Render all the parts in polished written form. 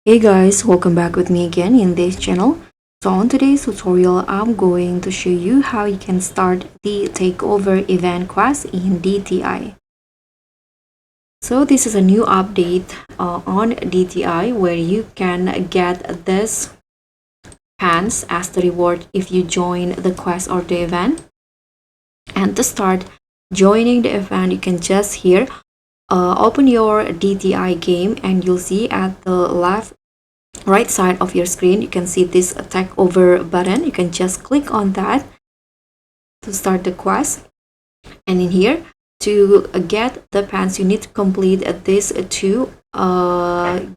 Hey guys, welcome back with me again in this channel. So on today's tutorial, I'm going to show you how you can start the Takeover Event Quest in DTI. So this is a new update on DTI where you can get this pants as the reward if you join the quest or the event. And to start joining the event, you can just here open your DTI game and you'll see at the left right side of your screen you can see this takeover button. You can just click on that to start the quest, and in here to get the pants you need to complete this two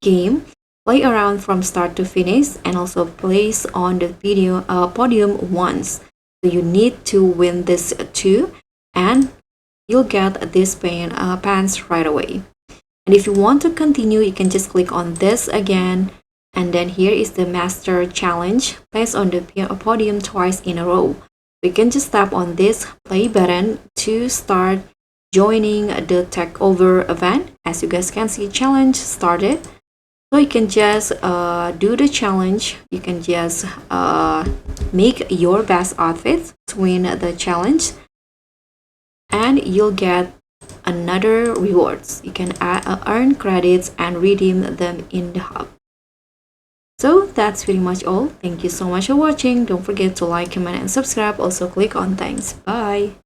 game, play around from start to finish, and also place on the video podium once. So you need to win this two and you'll get this pants right away. And if you want to continue, you can just click on this again. And then here is the master challenge. Place on the podium twice in a row. We can just tap on this play button to start joining the takeover event. As you guys can see, challenge started. So you can just do the challenge. You can just make your best outfit to win the challenge. And you'll get another rewards. You can earn credits and redeem them in the hub. So that's pretty much all. Thank you so much for watching. Don't forget to like, comment, and subscribe. Also click on thanks. Bye.